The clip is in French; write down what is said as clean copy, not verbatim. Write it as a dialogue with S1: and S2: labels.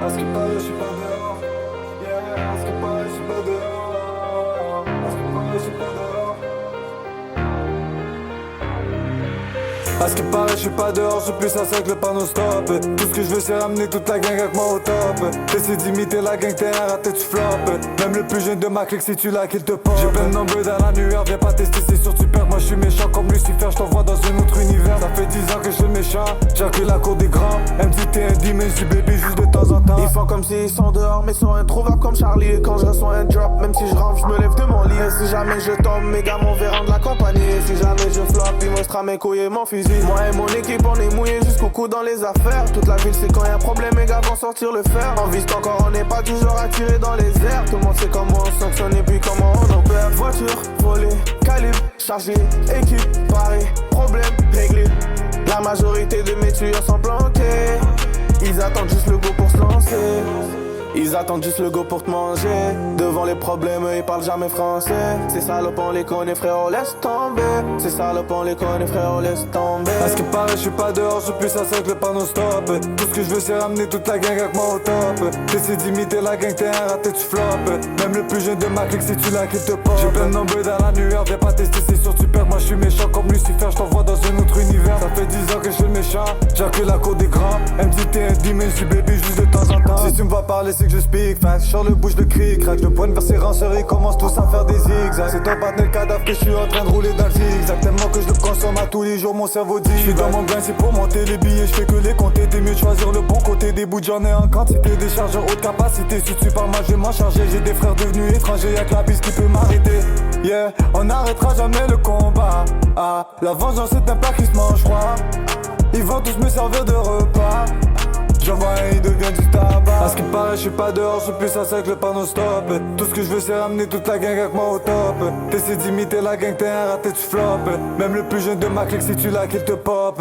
S1: À ce qui paraît, je suis pas dehors. Yeah, à ce qui paraît, je suis pas dehors. À ce qui paraît, je suis pas dehors. À ce qui paraît, je suis pas dehors, je suis plus à sec, le panneau stop. Tout ce que je veux, c'est ramener toute la gang avec moi au top. T'essaies d'imiter la gang, t'es un raté, tu floppes. Même le plus jeune de ma clique, si tu l'as, qu'il te pop. J'ai plein de nombreux dans la nuée, viens pas tester, c'est sûr tu perds. Moi je suis méchant comme Lucifer, je t'envoie dans un autre univers. Ça fait 10 ans que je suis le méchant, j'ai acquis la cour des grands. MDT, un demon, je suis bébé juste de temps en temps.
S2: Ils font comme s'ils sont dehors, mais sont introuvables comme Charlie. Et quand je reçois un drop, même si je rentre, je me lève de mon lit. Et si jamais je tombe, mes gars m'ont verront de la compagnie. Et si jamais je flop, ils montrent mes couilles et mon fusil. Moi et mon équipe, on est mouillés jusqu'au cou dans les affaires. Toute la ville, c'est quand y'a un problème, mes gars vont sortir le fer. En vise encore, on n'est pas toujours attiré dans les airs. Tout le monde sait comment on sanctionne et puis comment on opère. Voiture, volée, calibre, chargé, équipe, paré, problème, réglé. La majorité de mes tuyaux sont planqués. Ils attendent juste le go pour se lancer. Ils attendent juste le go pour te manger. Devant les problèmes, ils parlent jamais français. Ces salopes, on les connaît, frérot, laisse tomber. Ces salopes, on les connaît, frérot, laisse tomber.
S1: À ce qui paraît, je suis pas dehors, je suis plus à sec, le panneau stop. Tout ce que je veux, c'est ramener toute la gang avec moi au top. T'essaies d'imiter la gang, t'es un raté, tu floppes. Même le plus jeune de ma clique, si tu l'as, qu'il te pop. J'ai plein de nombreux dans la nuée, viens pas tester, c'est sûr tu perds. Moi je suis méchant comme Lucifer, je t'envoie dans un autre univers. Ça fait 10 ans que je suis le méchant, j'ai acquis la cour des grands. MDT, un demon, je suis bébé juste de temps en temps. Si tu me vois parler, c'est que je speak facts. Sur le bouche, le cri, craque. Le pointe vers ses ranceurs, ils commencent tous à faire des zigzags. C'est ton partenaire cadavre que je suis en train de rouler dans le zigzag. Tellement que je le consomme à tous les jours, mon cerveau dit. Je suis dans mon grain, c'est pour monter les billets, je fais que les compter. T'es mieux de choisir le bon côté des bouts, j'en ai en quantité. Des chargeurs haute capacité, si tu parles mal, je vais m'en charger. J'ai des frères devenus étrangers, y'a que la piste qui peut m'arrêter. Yeah, on n'arrêtera jamais le combat. Ah, la vengeance c'est un plat qui se mange froid. Ils vont tous me servir de repas. J'en vois un, il devient du tabac. À ce qui paraît, je suis pas dehors, je suis plus à sec, le panneau stop. Tout ce que je veux, c'est ramener toute la gang avec moi au top. T'essaies d'imiter la gang, t'es un raté, tu floppes. Même le plus jeune de ma clique, si tu l'as, qu'il te pop.